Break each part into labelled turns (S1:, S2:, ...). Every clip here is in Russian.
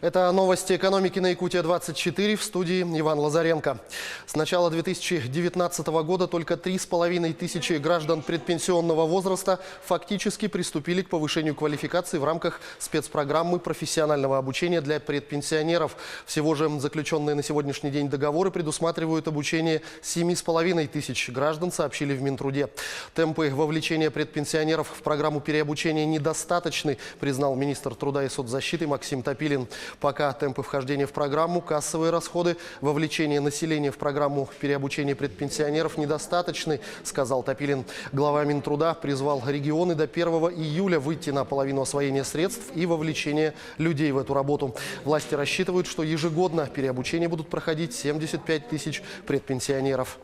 S1: Это новости экономики на Якутия-24, в студии Иван Лазаренко. С начала 2019 года только 3,5 тысячи граждан предпенсионного возраста фактически приступили к повышению квалификации в рамках спецпрограммы профессионального обучения для предпенсионеров. Всего же заключенные на сегодняшний день договоры предусматривают обучение 7,5 тысяч граждан, сообщили в Минтруде. Темпы вовлечения предпенсионеров в программу переобучения недостаточны, признал министр труда и соцзащиты Максим Топилин. Пока темпы вхождения в программу, кассовые расходы, вовлечение населения в программу переобучения предпенсионеров недостаточны, сказал Топилин. Глава Минтруда призвал регионы до 1 июля выйти на половину освоения средств и вовлечения людей в эту работу. Власти рассчитывают, что ежегодно переобучение будут проходить 75 тысяч предпенсионеров.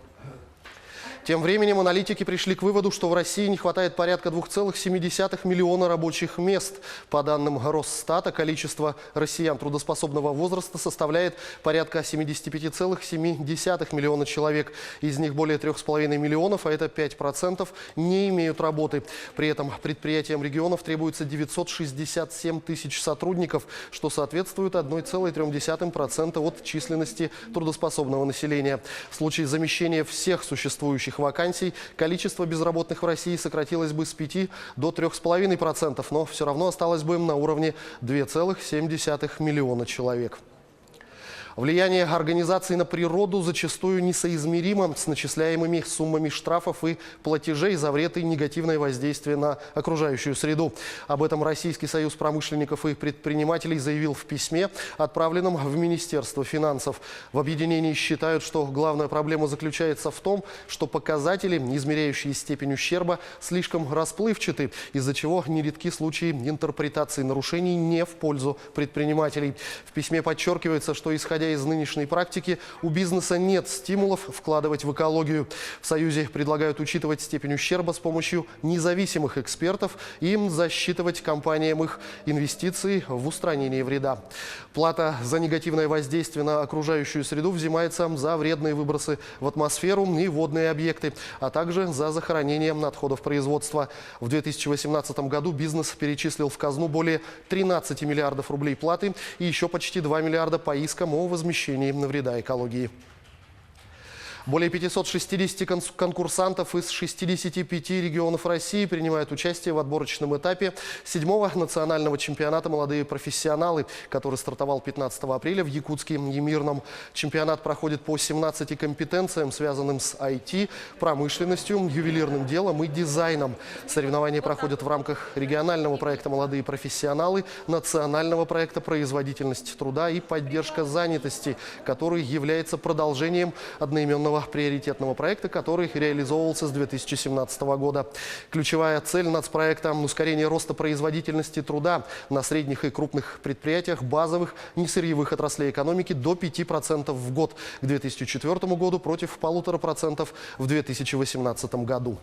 S1: Тем временем аналитики пришли к выводу, что в России не хватает порядка 2,7 миллиона рабочих мест. По данным Росстата, количество россиян трудоспособного возраста составляет порядка 75,7 миллиона человек. Из них более 3,5 миллионов, а это 5%, не имеют работы. При этом предприятиям регионов требуется 967 тысяч сотрудников, что соответствует 1,3% от численности трудоспособного населения. В случае замещения всех существующих вакансий количество безработных в России сократилось бы с 5 до 3,5%, но все равно осталось бы на уровне 2,7 миллиона человек. Влияние организаций на природу зачастую несоизмеримо с начисляемыми суммами штрафов и платежей за вред и негативное воздействие на окружающую среду. Об этом Российский союз промышленников и предпринимателей заявил в письме, отправленном в Министерство финансов. В объединении считают, что главная проблема заключается в том, что показатели, измеряющие степень ущерба, слишком расплывчаты, из-за чего нередки случаи интерпретации нарушений не в пользу предпринимателей. В письме подчеркивается, что исходя из нынешней практики, у бизнеса нет стимулов вкладывать в экологию. В Союзе предлагают учитывать степень ущерба с помощью независимых экспертов и засчитывать компаниям их инвестиции в устранение вреда. Плата за негативное воздействие на окружающую среду взимается за вредные выбросы в атмосферу и водные объекты, а также за захоронение отходов производства. В 2018 году бизнес перечислил в казну более 13 миллиардов рублей платы и еще почти 2 миллиарда по искам о возмещении вреда экологии. Более 560 конкурсантов из 65 регионов России принимают участие в отборочном этапе 7-го национального чемпионата «Молодые профессионалы», который стартовал 15 апреля в Якутске и Мирном. Чемпионат проходит по 17 компетенциям, связанным с IT, промышленностью, ювелирным делом и дизайном. Соревнования проходят в рамках регионального проекта «Молодые профессионалы», национального проекта «Производительность труда и поддержка занятости», который является продолжением одноименного приоритетного проекта, который реализовывался с 2017 года. Ключевая цель нацпроекта – ускорение роста производительности труда на средних и крупных предприятиях базовых несырьевых отраслей экономики до 5% в год к 2004 году против 1,5% в 2018 году.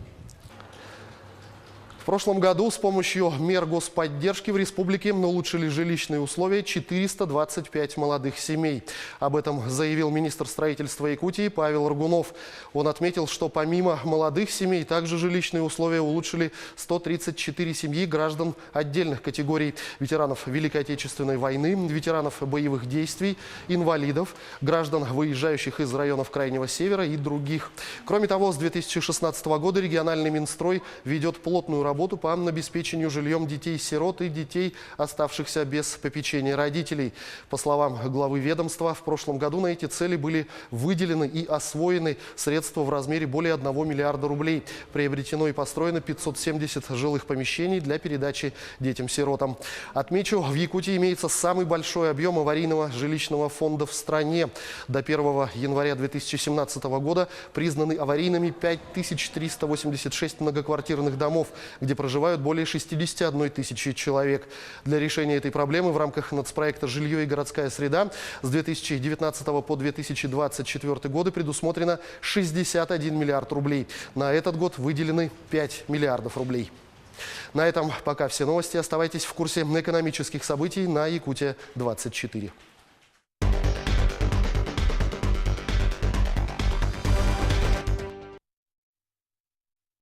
S1: В прошлом году с помощью мер господдержки в республике улучшили жилищные условия 425 молодых семей. Об этом заявил министр строительства Якутии Павел Ргунов. Он отметил, что помимо молодых семей также жилищные условия улучшили 134 семьи граждан отдельных категорий: ветеранов Великой Отечественной войны, ветеранов боевых действий, инвалидов, граждан, выезжающих из районов Крайнего Севера и других. Кроме того, с 2016 года региональный Минстрой ведет плотную работу по обеспечению жильем детей-сирот и детей, оставшихся без попечения родителей. По словам главы ведомства, в прошлом году на эти цели были выделены и освоены средства в размере более 1 миллиарда рублей. Приобретено и построено 570 жилых помещений для передачи детям-сиротам. Отмечу, в Якутии имеется самый большой объем аварийного жилищного фонда в стране. До 1 января 2017 года признаны аварийными 5386 многоквартирных домов, где проживают более 61 тысячи человек. Для решения этой проблемы в рамках нацпроекта «Жилье и городская среда» с 2019 по 2024 годы предусмотрено 61 миллиард рублей. На этот год выделены 5 миллиардов рублей. На этом пока все новости. Оставайтесь в курсе экономических событий на Якутия-24.